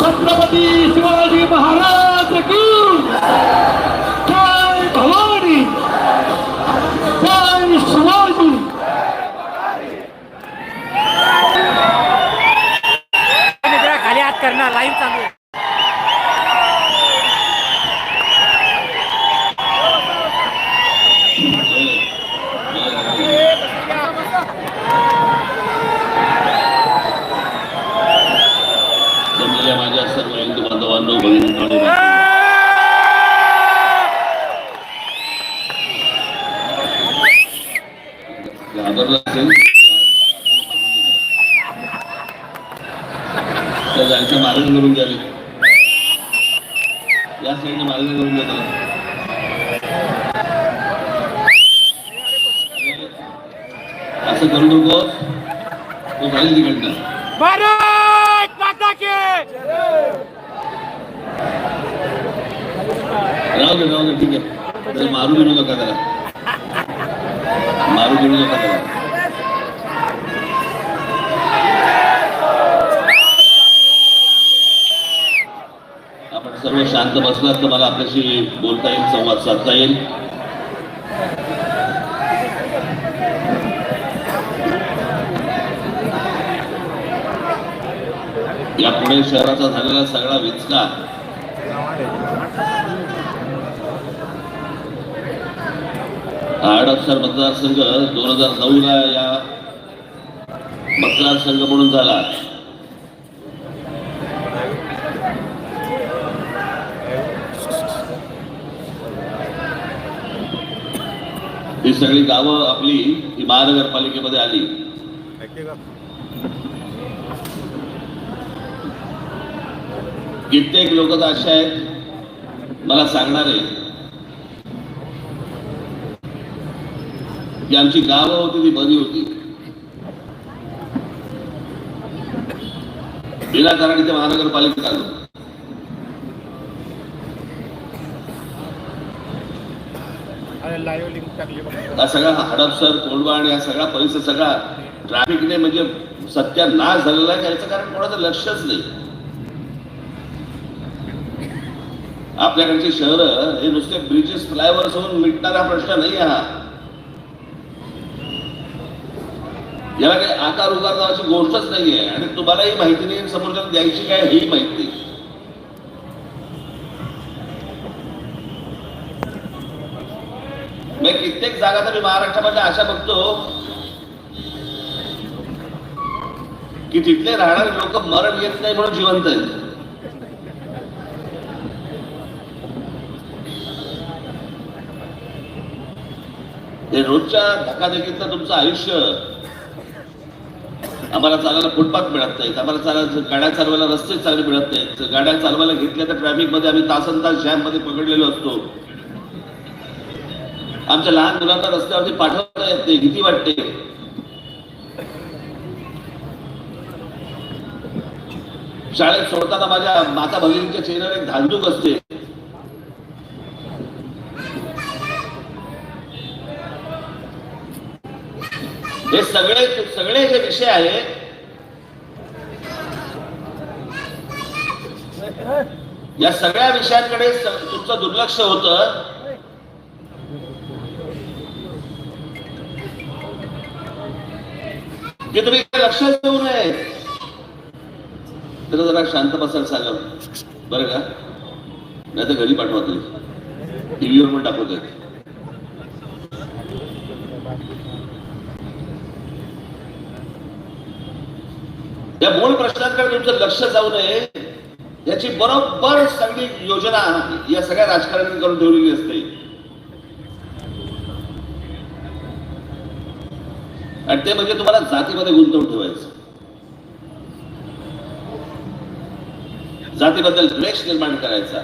छत्रपती शिवाजी महाराज की जय भवानी, जय शिवाजी. खाली हात करणार, लाईव्ह चालू आहे. माझ्या सर्व हिंदू बांधवांनो, बहिणींनो, घाबरला असेल तर जायचं मार्ग करून द्यावे. या साईडने मार्ग करून द्या त्याला. असं करू नको, तो झाली तिकडनं. भारत माता की राहू दे ठीक आहे. मारू देऊ नका त्याला, मारू देऊ नका त्याला. आपण सर्व शांत बसलात तर मला आपल्याशी बोलता येईल, संवाद साधता येईल. या पुणे शहराचा झालेला सगळा विचका हडपसर मतदारसंघ 2009 या मतदारसंघ म्हणून झाला. ही सगळी गावं आपली ही महानगरपालिकेमध्ये आली. कित्येक लोक तर असे आहेत मला सांगणारे की आमची गावं होती ती बरी होती, विनाकारण इथे महानगरपालिकेत आलो. हा सगळा हडपसर, कोंढवा आणि हा सगळा परिसर सगळा ट्रॅफिकने म्हणजे सत्यानाश झालेला आहे. याचं कारण कोणाचं लक्षच नाही. आपल्याकडचे शहर हे नुसते ब्रिजेस, फ्लायओव्हर्स होऊन मिटणारा प्रश्न नाही. हा याला काही आकार उकार नावाची गोष्टच नाहीये आणि तुम्हालाही माहिती नाही, समोरच्याला द्यायची काय हेही माहिती. मी कित्येक जागा तर मी महाराष्ट्रामध्ये अशा बघतो की तिथले राहणारे लोक मरण येत नाही म्हणून जिवंत आहेत. हे रोजच्या धकाधकीतलं तुमचं आयुष्य. आम्हाला चालायला फुटपाथ मिळत नाहीत, आम्हाला चालायला गाड्या चालवायला रस्ते चांगले मिळत नाहीत. गाड्या चालवायला घेतल्या तर ट्रॅफिक मध्ये आम्ही तासनतास जॅम मध्ये पकडलेलो असतो. आमच्या लहान मुलांना रस्त्यावरती पाठवता येत नाही, भीती वाटते. शाळेत सोडताना माझ्या माता भगिनीच्या चेहऱ्यावर एक धांदूक असते. हे सगळे जे विषय आहेत या सगळ्या विषयांकडे तुमचं दुर्लक्ष होतं. की तुम्ही लक्ष देऊ नये. तर जरा शांत बसायला सांगा बरं का, नाही तर घरी पाठवा. तुम्ही टीव्हीवर पण दाखवत आहेत. या मूळ प्रश्नांकडे तुमचं लक्ष जाऊ नये याची बरोबर सगळी योजना या सगळ्या राजकारण्यांनी करून ठेवलेली असते. आणि ते म्हणजे तुम्हाला जातीमध्ये गुंतवून ठेवायचं, जातीबद्दल द्वेष निर्माण करायचा.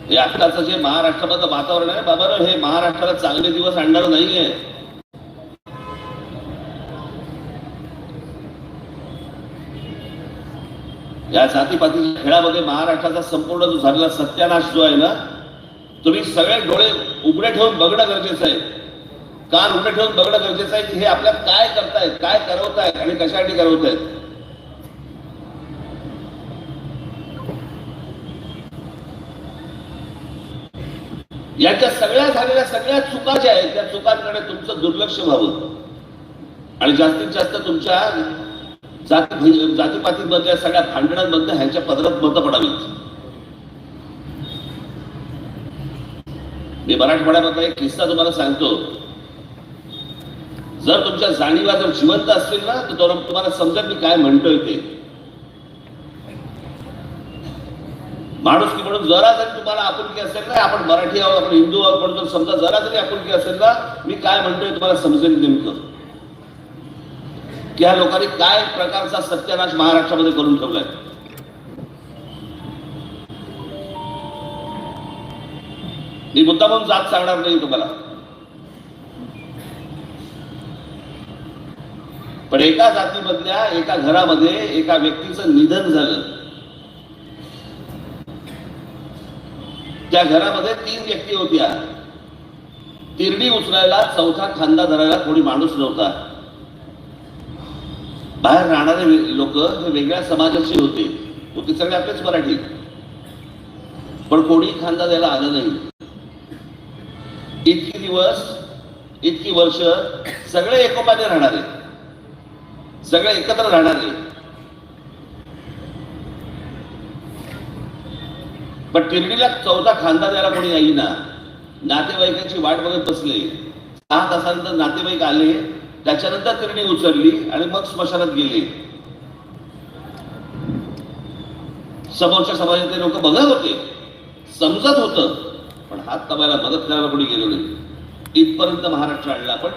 हे आत्ताचं जे महाराष्ट्रामधलं वातावरण आहे बाबा, हे महाराष्ट्राला चांगले दिवस आणणार नाहीये. या जातीपातीच्या खेळामध्ये महाराष्ट्राचा संपूर्ण जो झालेला सत्यानाश जो आहे ना, तुम्ही सगळे डोळे उघडे ठेवून बघणं गरजेचं आहे. कान उघडे ठेवून बघणं गरजेचं आहे की हे आपल्यात काय करतायत, काय करवतायत आणि कशासाठी करवतायत. यांच्या सगळ्या झालेल्या सगळ्या चुका ज्या आहेत त्या चुकांकडे तुमचं दुर्लक्ष व्हावं आणि जास्तीत जास्त तुमच्या जातीपातीमधल्या सगळ्या भांडणांमधल्या ह्यांच्या पदरात मतं पडावीत. मी मराठवाड्यामधला एक किस्सा तुम्हाला सांगतो. जर तुमच्या जाणीवा जर जिवंत असतील ना तर तुम्हाला समजेल मी काय म्हणतोय ते. माणुसकी म्हणून जरा जरी तुम्हाला आपुलकी असेल ना, आपण मराठी आहोत, आपण हिंदू आहोत, पण जर समजा जरा जरी आपुलकी असेल ना, मी काय म्हणतोय तुम्हाला समजेल नेमकं की ह्या लोकांनी काय प्रकारचा सत्यानाश महाराष्ट्रामध्ये करून ठेवलाय. मी मुद्दा म्हणून जात सांगणार नाही तुम्हाला, पण एका जातीमधल्या एका घरामध्ये एका व्यक्तीचं निधन झालं. त्या घरामध्ये 3 व्यक्ती होत्या. तिरडी उचलायला, चौथा खांदा धरायला कोणी माणूस नव्हता. बाहेर राहणारे लोक हे वेगळ्या समाजाचे होते सगळे आपलेच मराठी, पण कोणी खांदा द्यायला आलं नाही. इतकी दिवस, इतकी वर्ष सगळे एकोपाने राहणारे, सगळे एकत्र राहणारे, पण तिरडीला चौथा खांदा द्यायला कोणी येईना. नातेवाईकांची वाट बघत बसले. 6 तासानंतर नातेवाईक आले, त्याच्यानंतर तिरडी उचलली आणि मग स्मशानात गेले. समोरच्या समाजातले लोक बघत होते, समजत होतं, पण हात दाबायला मदत करायला कोणी गेलो नाही. इथपर्यंत महाराष्ट्र आणला. पण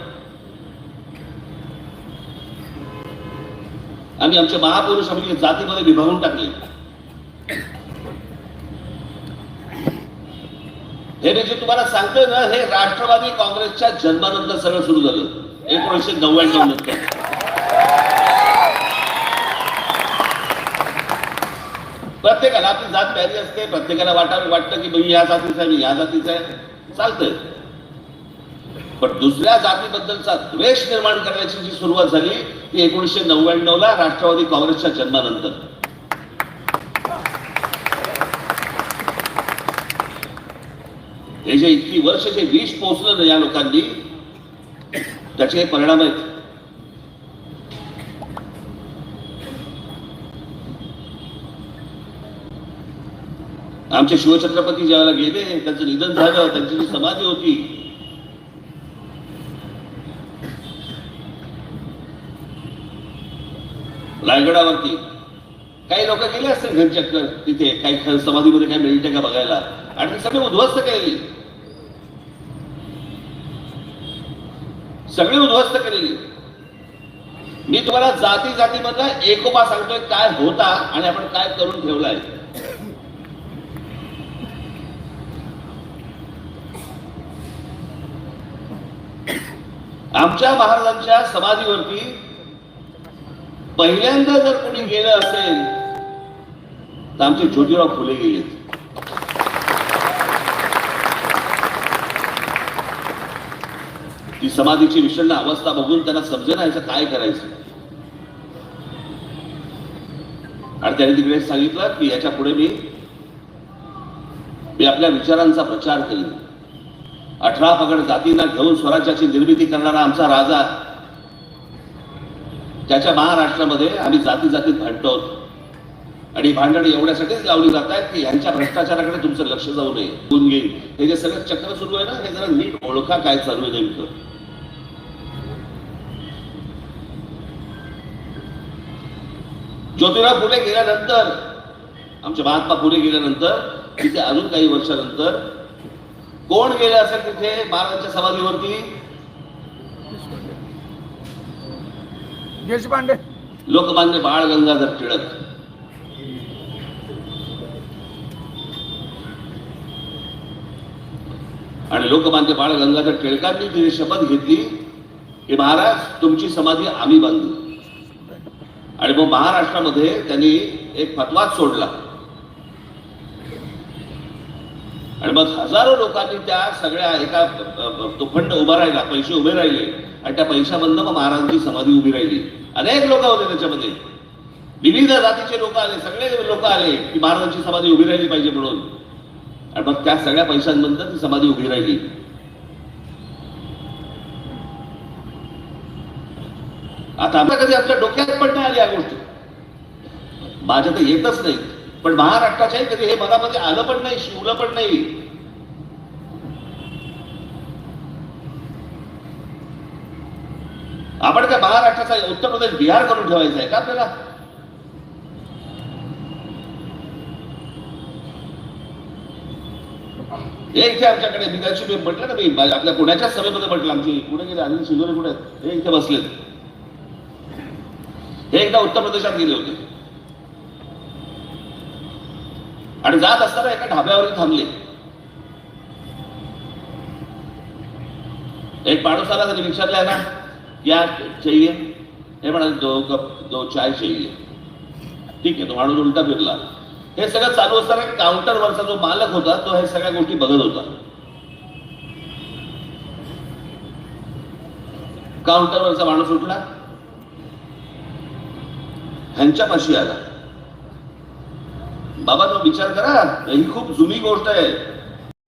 आम्ही आमचे महापुरुष आम्ही जातीमध्ये विभागून टाकले. हे मी जे तुम्हाला सांगतोय ना, हे राष्ट्रवादी काँग्रेसच्या जन्मानंतर सगळं सुरू झालं 1999 नंतर. प्रत्येकाला आपली जात प्यारी असते, प्रत्येकाला वाटतं की मी या जातीचा आहे, मी या जातीचा आहे, चालतंय. पण दुसऱ्या जातीबद्दलचा द्वेष निर्माण करण्याची जी सुरुवात झाली ती 1999 ला राष्ट्रवादी काँग्रेसच्या जन्मानंतर. हे जे इतकी वर्ष जे विष पोचलं ना या लोकांनी, त्याचे हे परिणाम आहेत. आमचे शिवछत्रपती ज्यावेळेला गेले, त्यांचं निधन झालं, त्यांची जी समाधी होती, रायगडावरती काही लोक गेले असतील घरच्या तिथे, काही समाधीमध्ये काही मिळते का बघायला, आणि सगळे उद्ध्वस्त केलेली, सगळी उद्ध्वस्त केलेली. मी तुम्हाला जाती जातीमधला एकोपा सांगतोय काय होता आणि आपण काय करून ठेवलाय. आमच्या महाराजांच्या समाधीवरती पहिल्यांदा जर कोणी गेलं असेल तर आमचे ज्योतिराव फुले गेले. ती समाधीची विषण्ण अवस्था बघून त्यांना समजेना याचं काय करायचं, आणि त्यांनी तिकडे सांगितलं की याच्या पुढे मी आपल्या विचारांचा प्रचार करेन. 18 पगड जातींना घेऊन स्वराज्याची निर्मिती करणारा आमचा राजा, त्याच्या महाराष्ट्रामध्ये आम्ही जाती जातीत भांडतो, आणि भांडण एवढ्यासाठीच लावली जात आहेत की यांच्या भ्रष्टाचाराकडे तुमचं लक्ष जाऊ नये, होऊन घेईल. हे जे सगळं चक्र सुरू आहे ना, हे जरा नीट ओळखा काय चालू आहे नेमकं. ज्योतिराव फुले गेल्यानंतर, आमचे महात्मा फुले गेल्यानंतर, तिथे अजून काही वर्षानंतर कोण गेले असेल तिथे महाराजांच्या समाधीवरती? देशपांडे, लोकमान्य बाळ गंगाधर टिळक. आणि लोकमान्य बाळ गंगाधर टिळकांनी तिथे शपथ घेतली की महाराज तुमची समाधी आम्ही बांधू. आणि मग महाराष्ट्रामध्ये त्यांनी एक फतवाच सोडला आणि मग हजारो लोकांनी त्या सगळ्या एका तो फंड उभा राहिला, पैसे उभे राहिले आणि त्या पैशामधनं मग महाराजांची समाधी उभी राहिली. अनेक लोक होते त्याच्यामध्ये, विविध जातीचे लोक आले, सगळे लोक आले की महाराजांची समाधी उभी राहिली पाहिजे म्हणून. आणि मग त्या सगळ्या पैशांमधनं ती समाधी उभी राहिली. आता आमच्या कधी आमच्या डोक्यात पण नाही आली या गोष्टी, माझ्या तर येतच नाही, पण महाराष्ट्राच्या कधी हे मनामध्ये आलं पण नाही, शिवलं पण नाही. आपण काय महाराष्ट्राचा उत्तर प्रदेश बिहार करून ठेवायचा आहे का आपल्याला? हे इथे आमच्याकडे मी त्याची म्हटलं ना, मी आपल्या पुण्याच्या सभेमध्ये म्हटलं, आमची पुणे गेले अनिल शिंदोरे पुढे हे इथे बसलेत, हे एकदा उत्तर प्रदेशात गेले होते आणि जात असताना एका ढाब्यावर थांबले. एक माणूस आला, त्यांनी विचारलं ना क्या चाहिए, हे म्हणाले 2 कप 2 चाय चाहिए. ठीक आहे, तो माणूस उलटा फिरला. हे सगळं चालू असताना काउंटरवरचा जो मालक होता तो हे सगळ्या गोष्टी बघत होता. काउंटरवरचा माणूस उठला, ह्यांच्यापाशी आला. बाबा तो विचार करा, ही खूप जुनी गोष्ट आहे,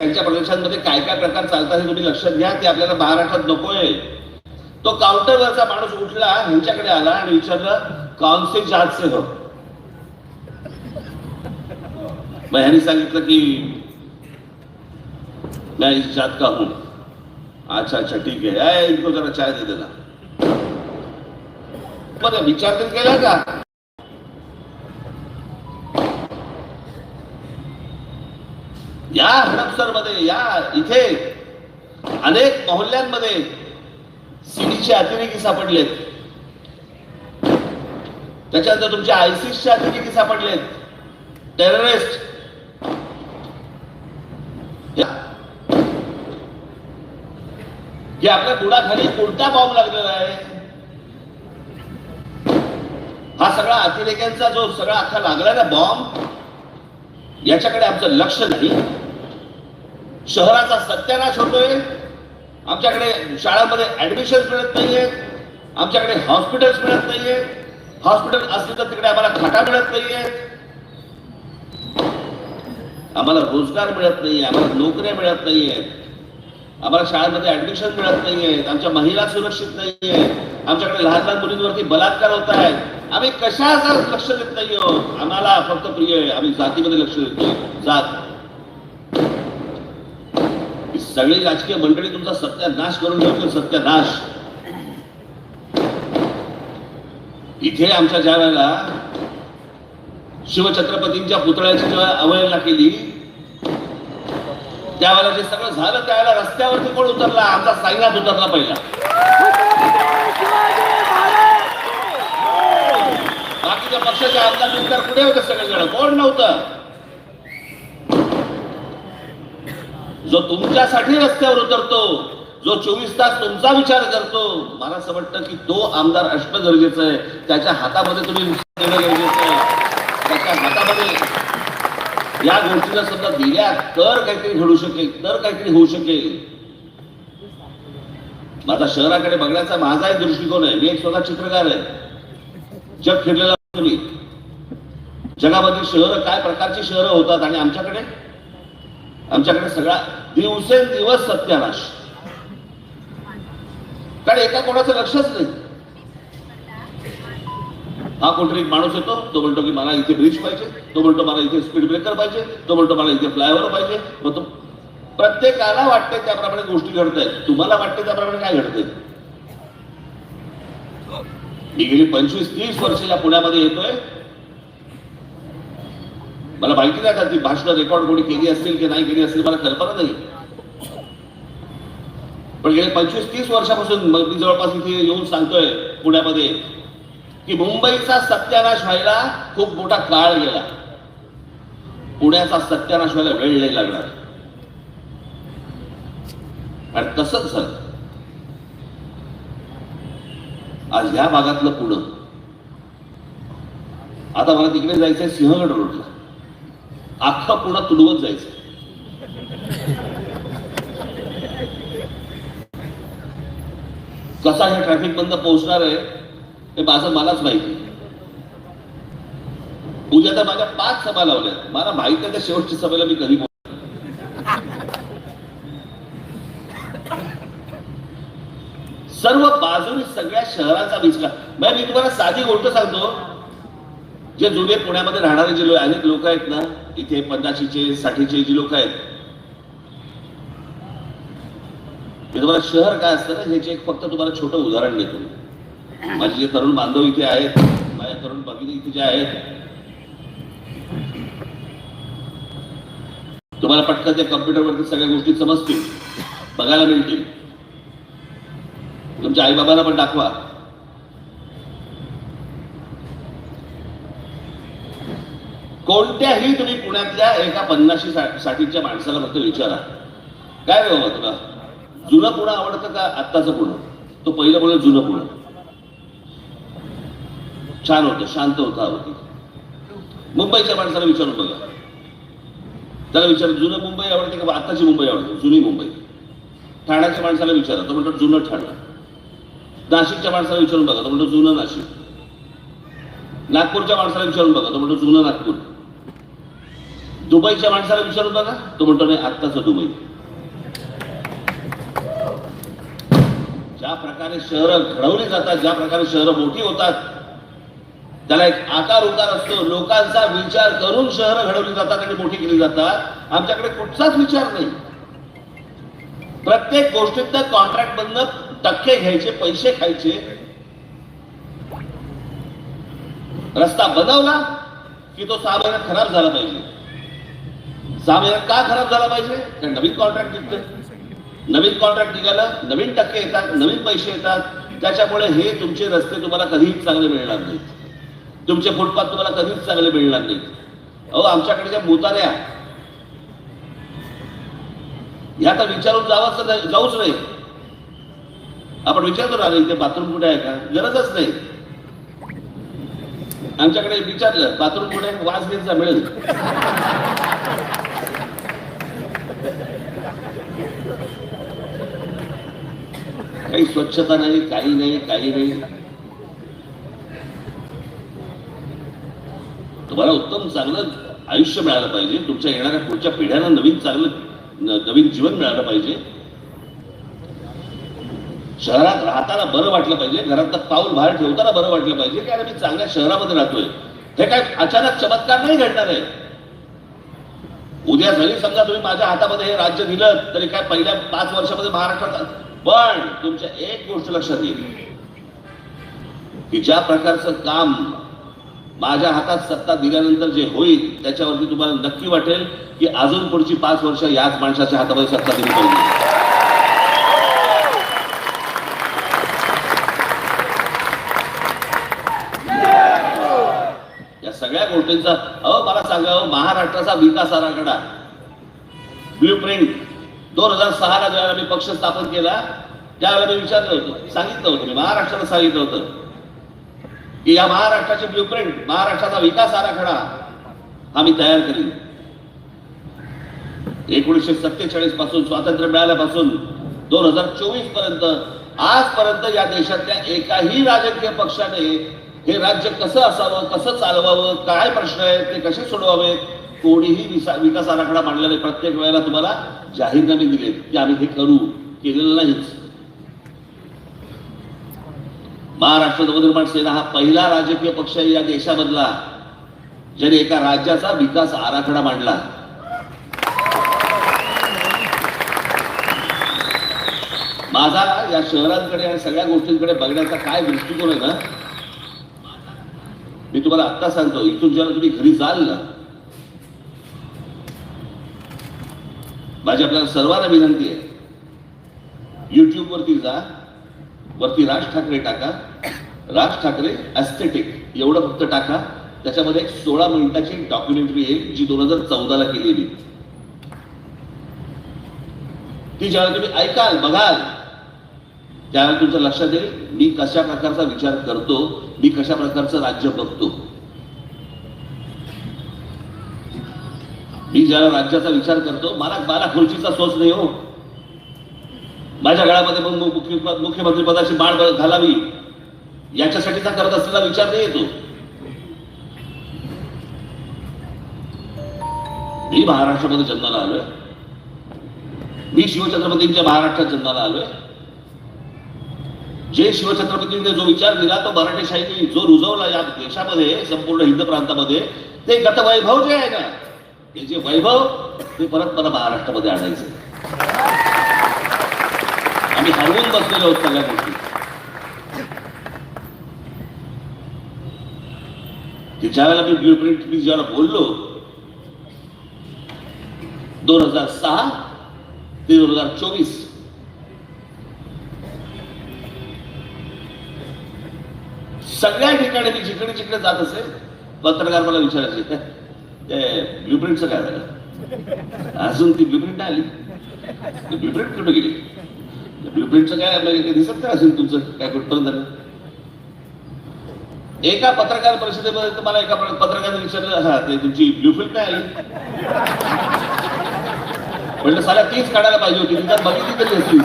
त्यांच्या प्रदेशांमध्ये काय काय प्रकार चालतात हे तुम्ही लक्षात घ्या, ते आपल्याला महाराष्ट्रात नकोय. तो काउंटरवरचा माणूस उठला, ह्यांच्याकडे आला आणि विचारलं कौन से जात से हो. मग ह्यांनी सांगितलं की मैं इस जात का हूं. अच्छा अच्छा ठीक है, इनको जरा चाय दे देना. मग विचार तरी केला का? या हडपसर मध्ये, या इथे अनेक मोहल्ल्यांमध्ये सीडीचे अतिरेकी सापडलेत, त्याच्यानंतर तुमच्या आयसिसचे अतिरेकी सापडलेत, टेररिस्ट. हे आपल्या बुडाखाली कोणता बॉम्ब लागलेला आहे? हा सगळा अतिरेक्यांचा जो सगळा अख्खा लागला ना बॉम्ब, याच्याकडे आमचं लक्ष नाही. शहराचा सत्यानाश होतोय, आमच्याकडे शाळांमध्ये ऍडमिशन मिळत नाहीये, आमच्याकडे हॉस्पिटल्स मिळत नाहीये, हॉस्पिटल असले तर तिकडे आम्हाला खाटा मिळत नाहीये, आम्हाला रोजगार मिळत नाहीये, आम्हाला नोकऱ्या मिळत नाहीये, आम्हाला शाळांमध्ये ऍडमिशन मिळत नाहीये, आमच्या महिला सुरक्षित नाहीये, आमच्याकडे लहान लहान मुलींवरती बलात्कार होत आहेत. आम्ही कशाचं लक्ष देत नाही आहोत. आम्हाला फक्त प्रिय आहे, आम्ही जातीमध्ये लक्ष देतोय. जात सगळी राजकीय मंडळी तुमचा सत्यानाश करून ठेवतो, सत्यानाश. इथे आमच्या ज्या वेळेला शिवछत्रपतींच्या पुतळ्याची जेव्हा अवहेलना केली, त्यावेळेला जे सगळं झालं त्यावेळेला रस्त्यावरती कोण उतरला? आमचा साईनाथ उतरला पहिला. बाकीच्या पक्षाचे आमदार विचार पुढे होते सगळेजण, कोण नव्हतं. जो तुमच्यासाठी रस्त्यावर उतरतो, जो 24 तास तुमचा विचार करतो, मला असं वाटतं की तो आमदार असणं गरजेचं आहे. त्याच्या हातामध्ये तुम्ही देणं गरजेचं आहे. त्याच्या हातामध्ये या गोष्टीला समजा दिल्या तर काहीतरी घडू शकेल, तर काहीतरी होऊ शकेल. माझा शहराकडे बघण्याचा माझा एक दृष्टिकोन आहे. मी एक स्वतः चित्रकार आहे, जग फिरलेला. तुम्ही जगामधील शहरं काय प्रकारची शहरं होतात आणि आमच्याकडे सगळा दिवसेंदिवस सत्यानाश. कारण एका कोणाचं लक्षच नाही. हा कोणतरी एक माणूस येतो, तो म्हणतो की मला इथे ब्रिज पाहिजे, तो म्हणतो मला इथे स्पीड ब्रेकर पाहिजे, तो म्हणतो मला इथे फ्लायओव्हर पाहिजे. मग तो प्रत्येकाला वाटते त्याप्रमाणे गोष्टी घडत आहेत. तुम्हाला वाटते त्याप्रमाणे काय घडतंय? मी गेली 25-30 वर्ष या पुण्यामध्ये येतोय. मला माहिती नाही का ती भाषणं रेकॉर्ड कोणी केली असतील की नाही केली असतील, मला कल्पना नाही. पण गेले 25-30 वर्षापासून मी जवळपास इथे येऊन सांगतोय पुण्यामध्ये की मुंबईचा सत्यानाश व्हायला खूप मोठा काळ गेला, पुण्याचा सत्यानाश व्हायला वेळ नाही लागणार. आणि तसंच झालं. आज ह्या भागातलं पुणं, आता मला तिकडे जायचंय सिंहगड रोडला, अख्खा पुणं तुडवत जायचं. कसा हे ट्रॅफिक बंद पोहोचणार आहे हे माझं मलाच माहिती. उद्या तर माझ्या 5 सभा लावल्या, मला माहिती आहे त्या शेवटची सभेला मी कधी सर्व बाजूनी सगळ्या शहराचा विचार. मी तुम्हाला साधी गोष्ट सांगतो, जे जुने पुण्यामध्ये राहणारे जे अनेक लोक आहेत ना, इथे 50चे 60चे जी लोक आहेत, मी तुम्हाला शहर काय असतं ना ह्याचे एक फक्त तुम्हाला छोटं उदाहरण देतो. माझे जे तरुण बांधव इथे आहेत, माझ्या तरुण भगिनी इथे जे आहेत, तुम्हाला पटकन त्या कम्प्युटरवरती सगळ्या गोष्टी समजतील, बघायला मिळतील. तुमच्या आई बाबांना पण दाखवा. कोणत्याही तुम्ही पुण्यातल्या एका 50-60च्या माणसाला फक्त विचारा, काय रे बाबा तुला जुनं पुणं आवडतं का आत्ताचं पुणं? तो पहिलं पुणं जुनं पुणं छान होतं, शांत होतं, आवडतं. मुंबईच्या माणसाला विचारून बघा, त्याला विचार जुनं मुंबई आवडते का आत्ताची मुंबई आवडते? जुनी मुंबई. ठाण्याच्या माणसाला विचारा, तो म्हणतो जुनं ठाणं. नाशिकच्या माणसाला विचारून बघा, तो म्हणतो जुनं नाशिक. नागपूरच्या माणसाला विचारून बघा, तो म्हणतो जुनं नागपूर. दुबईच्या माणसाला विचारून बघा, तो म्हणतो नाही आत्ताचं दुबई. ज्या प्रकारे शहरं घडवली जातात, ज्या प्रकारे शहरं मोठी होतात, त्याला एक आकार उकार असतो. लोकांचा विचार करून शहरं घडवली जातात आणि मोठी केली जातात. आमच्याकडे कुठचाच विचार नाही. प्रत्येक गोष्टीत कॉन्ट्रॅक्ट मधनं टक्के घ्यायचे, पैसे खायचे. रस्ता बनवला की तो 6 महिन्यात खराब झाला पाहिजे. 6 महिन्यात का खराब झाला पाहिजे? कारण नवीन कॉन्ट्रॅक्ट निघतं. नवीन कॉन्ट्रॅक्ट निघाला, नवीन टक्के येतात, नवीन पैसे येतात. त्याच्यामुळे हे तुमचे रस्ते तुम्हाला कधीच चांगले मिळणार नाहीत. तुमचे फुटपाथ तुम्हाला कधीच चांगले मिळणार नाहीत. अहो आमच्याकडच्या मुताऱ्या ह्या तर विचारून जाऊच नाही. आपण विचारतो ना इथे बाथरूम कुठे आहे का? गरजच नाही. आमच्याकडे विचारलं बाथरूम कुठे, वास घ्यायचा मिळेल. काही स्वच्छता नाही, काही नाही, काही नाही. तुम्हाला उत्तम चांगलं आयुष्य मिळालं पाहिजे. तुमच्या येणाऱ्या पुढच्या पिढ्यांना नवीन जीवन मिळालं पाहिजे. शहरात राहताना बरं वाटलं पाहिजे, घरात पाऊल बाहेर ठेवताना बरं वाटलं पाहिजे की अरे मी चांगल्या शहरामध्ये राहतोय. हे काय अचानक चमत्कार नाही घडणार आहे. उद्या जरी समजा तुम्ही माझ्या हातामध्ये हे राज्य दिलं तरी काय पहिल्या 5 वर्षामध्ये महाराष्ट्रात. पण तुमच्या एक गोष्ट लक्षात येईल की ज्या प्रकारचं काम माझ्या हातात सत्ता दिल्यानंतर जे होईल त्याच्यावरती तुम्हाला नक्की वाटेल की अजून पुढची 5 वर्ष याच माणसाच्या हातामध्ये सत्ता दिली पाहिजे. या सगळ्या गोष्टींचा मला सांगा, महाराष्ट्राचा विकास आराखडा ब्ल्यूप्रिंट 2006ला ज्यावेळेला मी पक्ष स्थापन केला त्यावेळेला मी विचारलं होतं, सांगितलं होतं, मी महाराष्ट्राला सांगितलं होतं की या महाराष्ट्राची ब्ल्यूप्रिंट, महाराष्ट्राचा विकास आराखडा हा मी तयार करीन. 1947 पासून स्वातंत्र्य मिळाल्यापासून 2024 पर्यंत आजपर्यंत या देशातल्या एकाही राजकीय पक्षाने हे राज्य कसं असावं, कसं चालवावं, काय प्रश्न आहेत ते कसे सोडवावेत, कोणीही विकास आराखडा मांडलेला. प्रत्येक वेळेला तुम्हाला जाहीरनामे दिलेत की आम्ही हे करू, केलेलं नाहीच. महाराष्ट्र नवनिर्माण सेना हा पहिला राजकीय पक्ष आहे या देशामधला ज्याने एका राज्याचा विकास आराखडा मांडला. माझा या शहरांकडे आणि सगळ्या गोष्टींकडे बघण्याचा काय दृष्टिकोन आहे ना, मी तुम्हाला आत्ता सांगतो. इथून जेव्हा तुम्ही घरी जाल ना, माझी आपल्याला सर्वांना विनंती आहे, युट्यूब वरती जा, वरती राज ठाकरे टाका, राज ठाकरे एस्थेटिक एवढं फक्त टाका. त्याच्यामध्ये 16 मिनिटाची डॉक्युमेंटरी येईल जी 2014ला केलेली. ती ज्यावेळेला तुम्ही ऐकाल, बघाल, त्यावेळेला तुमच्या लक्षात येईल मी कशा प्रकारचा विचार करतो, मी कशा प्रकारचं राज्य बघतो. मी ज्याला राज्याचा विचार करतो, मला खुर्चीचा सोच नाही हो. माझ्या गळ्यामध्ये मग मुख्यमंत्री पदाची माळ घालावी याच्यासाठीचा करत असलेला विचार नाही येतो. मी महाराष्ट्रामध्ये जन्माला आलोय. मी शिवछत्रपतींच्या महाराष्ट्रात जन्माला आलोय. जे शिवछत्रपतींनी जो विचार दिला तो मराठेशाहीने जो रुजवला या देशामध्ये, संपूर्ण हिंद प्रांतामध्ये, ते गतवैभव जे आहे ना, हे जे वैभव ते परत मला महाराष्ट्रामध्ये आणायचं. आम्ही हरवून बसलेलो आहोत सगळ्या गोष्टी. ज्या वेळेला मी ब्ल्यूप्रिंट मी ज्याला बोललो 2006 ते 2024 सगळ्या ठिकाणी मी जिकडे जिकडे जात असेल, पत्रकार मला विचारायचे ते ब्ल्यूप्रिंटचं काय झालं, अजून ती ब्ल्यूप्रिंट नाही आली, ब्ल्यूप्रिंट कुठे गेली, ब्ल्यूप्रिंटचं काय दिसत काय असेल तुमचं काय कुठपर्यंत झालं. एका पत्रकार परिषदेमध्ये मला एका पत्रकाराने विचारलं, हा ते तुमची ब्ल्यूप्रिंट नाही आली. म्हटलं साऱ्या तीच काढायला पाहिजे होती, तिच्यात बघितली तरी असली.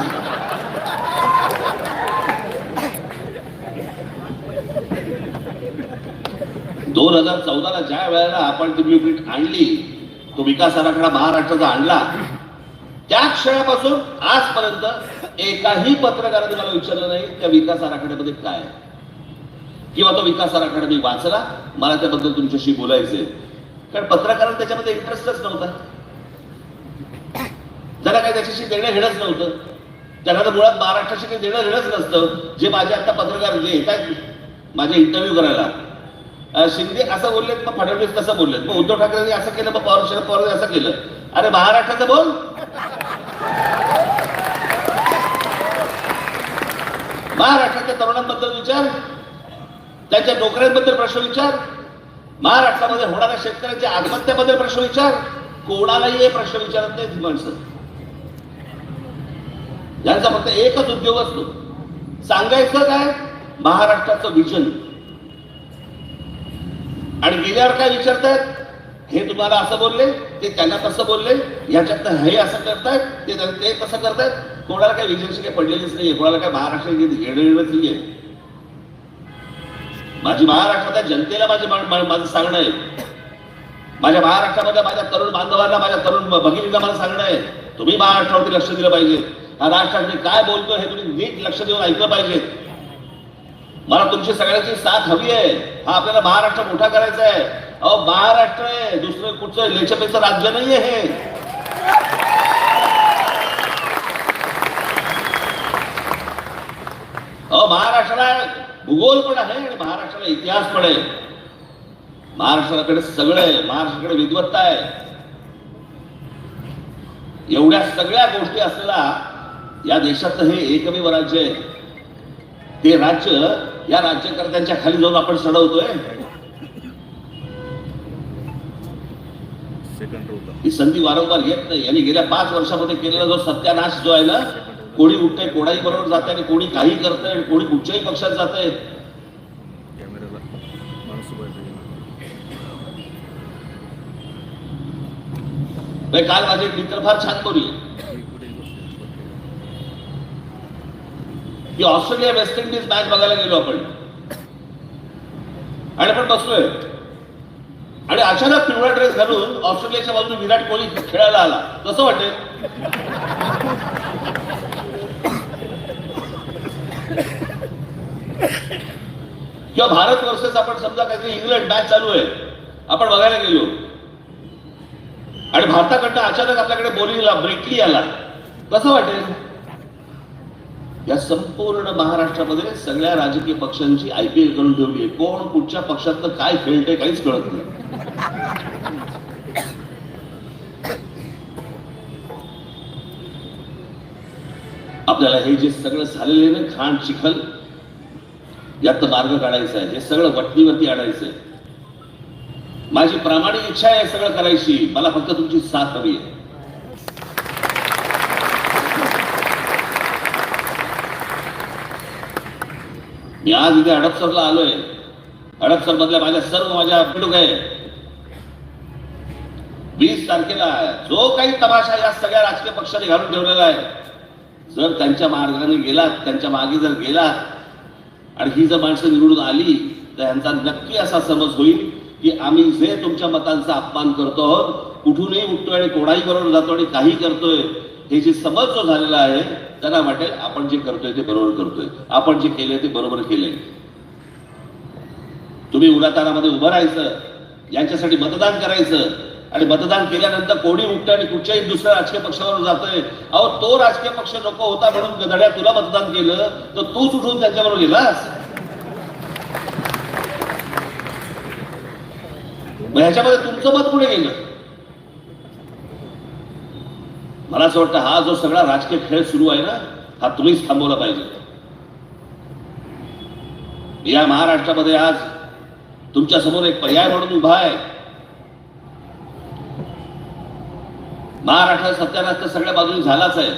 दोन 2014 ज्या वेळेला आपण ती ब्ल्यूप्रिंट आणली, तो विकास आराखडा महाराष्ट्राचा आणला, त्या क्षणापासून आजपर्यंत एकाही पत्रकाराने मला विचारलं नाही त्या विकास आराखड्यामध्ये काय, किंवा तो विकास आराखडा मी वाचला, मला त्याबद्दल तुमच्याशी बोलायचंय. कारण पत्रकारांना त्याच्यामध्ये इंटरेस्टच नव्हता. त्याला काही त्याच्याशी देणं घेणंच नव्हतं. त्यांना तर मुळात महाराष्ट्राशी काही देणं घेणंच नसतं. जे माझे आता पत्रकार जे येतात माझे इंटरव्ह्यू करायला, शिंदे असं बोललेत, मग फडणवीस तसं बोललेत, मग उद्धव ठाकरेंनी असं केलं, मग शरद पवार असं केलं. अरे महाराष्ट्राचं बोल. महाराष्ट्राच्या तरुणांबद्दल विचार, त्यांच्या नोकऱ्यांबद्दल प्रश्न विचार, महाराष्ट्रामध्ये होणाऱ्या शेतकऱ्यांच्या आत्महत्याबद्दल प्रश्न विचार. कोणालाही हे प्रश्न विचारत नाही ती माणसं. यांचा फक्त एकच उद्योग असतो, सांगायचं काय, महाराष्ट्राचं विजन. आणि गेल्यावर काय विचारतायत, हे तुम्हाला असं बोलले, ते त्यांना तसं बोलले, ह्याच्यात हे असं करतायत, ते तसं करतायत. कोणाला काय विजनशी काही पडलेलीच नाहीये, कोणाला काय महाराष्ट्र घेणं नाहीये. माझी महाराष्ट्राच्या जनतेला माझं सांगणं आहे, माझ्या महाराष्ट्रामधल्या माझ्या तरुण बांधवांना, माझ्या तरुण भगिनींना मला सांगणं आहे, तुम्ही महाराष्ट्रावरती लक्ष दिलं पाहिजे. हा राष्ट्रात मी काय बोलतो हे तुम्ही नीट लक्ष देऊन ऐकलं पाहिजे. मला तुमची सगळ्यांची साथ हवी आहे. हा आपल्याला महाराष्ट्र मोठा करायचा आहे. अहो महाराष्ट्र आहे, दुसरं कुठचं लेचपेचं राज्य नाहीये हे. अहो महाराष्ट्राला भूगोल पण आहे आणि महाराष्ट्राला इतिहास पण आहे. महाराष्ट्राकडे सगळं आहे, महाराष्ट्राकडे विद्वत्ता आहे. एवढ्या सगळ्या गोष्टी असलेला या देशातलं हे एकमेव राज्य आहे. ते राज्य या राज्यकर्त्यांच्या खाली जाऊन आपण चढवतोय. ही संधी वारंवार येत नाही. यांनी गेल्या 5 वर्षामध्ये केलेला जो सत्यानाश जो आहे ना, कोणी उठतंय, कोणाही बरोबर जात आहे, कोणी काही करतंय, कोणी कुठच्याही पक्षात जात आहे. काल माझे एक मित्र फार छान बोलले की ऑस्ट्रेलिया वेस्ट इंडिज मॅच बघायला गेलो आपण आणि आपण बसलोय आणि अचानक पिवळा ड्रेस घालून ऑस्ट्रेलियाच्या बाजूने विराट कोहली खेळायला आला. कसं वाटेल? किंवा भारत वर्सेस आपण समजा काहीतरी इंग्लंड मॅच चालू आहे, आपण बघायला गेलो आणि भारताकडनं अचानक आपल्याकडे बॉलिंगला ब्रेकली आला, कसं वाटेल? या संपूर्ण महाराष्ट्रामध्ये सगळ्या राजकीय पक्षांची IPL करून ठेवली आहे. कोण कुठच्या पक्षातलं काय खेळतंय काहीच कळत नाही. आपल्याला हे जे सगळं झालेलं आहे ना, खाण चिखल, यात मार्ग काढायचा आहे. हे सगळं वटणीवरती आणायचंय. माझी प्रामाणिक इच्छा आहे सगळं करायची. मला फक्त तुमची साथ हवी आहे. मी आज इथे हडपसरला आलोय. हडपसर मधल्या माझ्या सर्व माझ्या आहे. 20 तारखेला जो काही तमाशा या सगळ्या राजकीय पक्षाने घालून ठेवलेला आहे, जर त्यांच्या मार्गाने गेलात, त्यांच्या मागे जर गेलात आणि ही जर माणसं निवडून आली तर यांचा नक्की असा समज होईल की आम्ही जे तुमच्या मतांचा अपमान करतो आहोत, कुठूनही उठतोय आणि कोणाही बरोबर जातो आणि काही करतोय, हे जे समज जो झालेला आहे त्यांना वाटेल आपण जे करतोय ते बरोबर करतोय, आपण जे केलंय ते बरोबर केलंय. तुम्ही उन्हातानामध्ये उभं राहायचं, यांच्यासाठी मतदान करायचं आणि मतदान केल्यानंतर कोणी उठतं आणि कुठच्याही दुसऱ्या राजकीय पक्षावर जातोय. अहो, तो राजकीय पक्ष नको होता म्हणून गधड्या तुला मतदान केलं तर तूच उठून त्यांच्याबरोबर गेलास. ह्याच्यामध्ये तुमचं मत पुढे गेलं. मला असं वाटतं हा जो सगळा राजकीय खेळ सुरू आहे ना, हा तुम्हीच थांबवला पाहिजे. या महाराष्ट्रामध्ये आज तुमच्या समोर एक पर्याय म्हणून उभा आहे. महाराष्ट्रात सत्यानाश तर सगळ्या बाजूने झालाच आहे.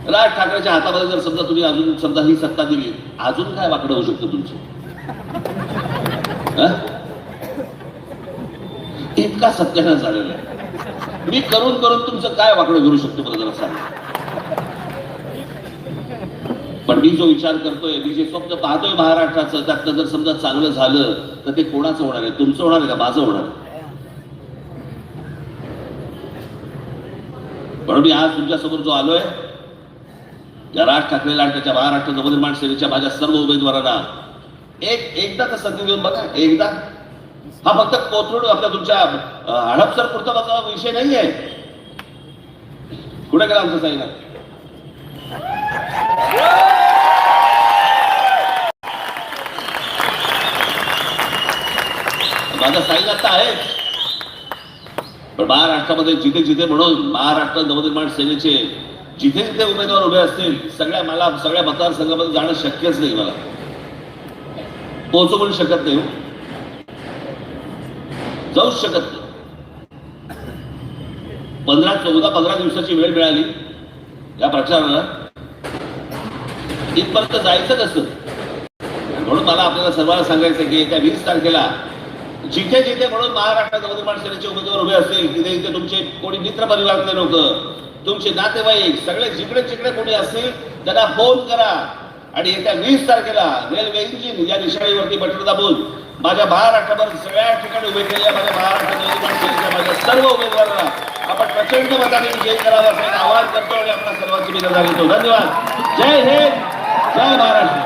राज ठाकरेच्या हातामध्ये जर समजा तुम्ही अजून समजा ही सत्ता दिली, अजून काय वाकडं होऊ शकतं तुमचं? इतका सत्यानाश झालेला आहे. मी करून करून तुमचं काय वाकडं करू शकतो मला जरा सांग. पण मी जो विचार करतोय, मी जे स्वप्न पाहतोय महाराष्ट्राचं, त्यातलं जर समजा चांगलं झालं तर ते कोणाचं होणार आहे? तुमचं होणार आहे का माझं होणार आहे? म्हणून मी आज तुमच्या समोर जो आलोय, या राज ठाकरेला आणि त्याच्या महाराष्ट्र नवनिर्माण सेनेच्या माझ्या सर्व उमेदवारांना एकदा तर संधी देऊन बघा. एकदा हा फक्त कोथरूड आपल्या तुमच्या हडपसर पुरता विषय नाही आहे. कुठे गेला आमचं साईना? माझा साईना तर आहे, पण महाराष्ट्रामध्ये जिथे जिथे म्हणून महाराष्ट्र नवनिर्माण सेनेचे जिथे जिथे उमेदवार उभे असतील, मला सगळ्या मतदारसंघामध्ये जाणं शक्यच नाही. मला पोहोचू म्हणू शकत नाही, जाऊच शकत नाही. 15 दिवसाची वेळ मिळाली या प्रचाराला, इथपर्यंत जायचं कसं? म्हणून मला आपल्याला सर्वांना सांगायचं की येत्या 20 तारखेला जिथे जिथे म्हणून महाराष्ट्र नवनिर्माण सेनेचे उमेदवार उभे असतील, तिथे तिथे तुमचे कोणी मित्र परिवारातले लोक, तुमचे नातेवाईक, सगळे जिकडे जिकडे कोणी असतील त्यांना फोन करा आणि येत्या 20 तारखेला रेल्वे इंजिन या निशाणीवरती बटन दाबून माझ्या महाराष्ट्राभर सगळ्या ठिकाणी उभे केलेल्या माझ्या महाराष्ट्र नवनिर्माण सेनेच्या माझ्या सर्व उमेदवारांना आपण प्रचंड मताने विजयी करावा असं एक आवाहन करतो आणि आपल्या सर्वांची मी रजा घेतो. धन्यवाद. जय हिंद, जय महाराष्ट्र.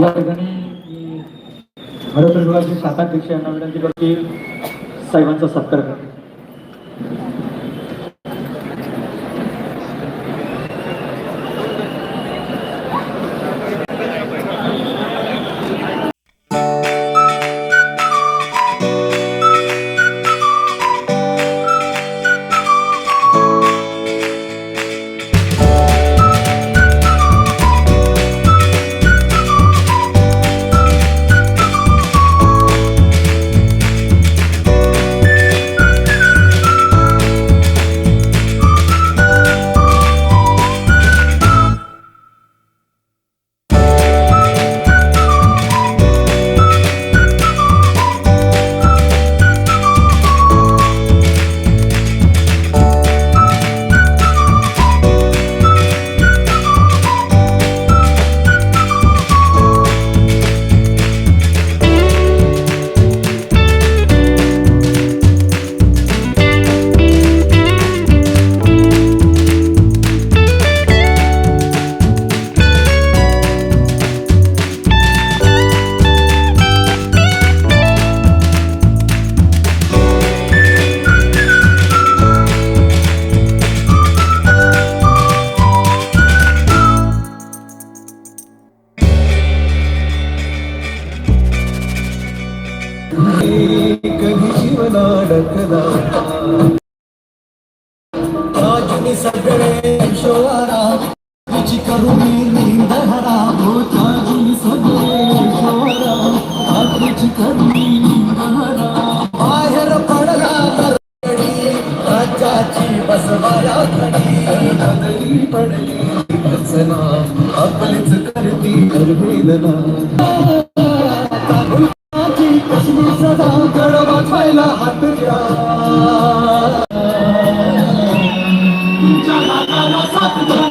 या ठिकाणी हडपसर विभागाचे शाखाध्यक्ष यांना विनंती करते साहेबांचा सत्कार करते. राजनी सगळे शोरा तुझी करुणी निंदहरा हो राजनी सगळे शोरा तुझी करुणी निंदहरा बाहेर पडला तरडी राज्याची बसवाया खडी नदरी पडली रचना आपलीच करती वेदना कसली सदा गड वाजवायला हात द्या तुमच्या नाकाला साथ द्या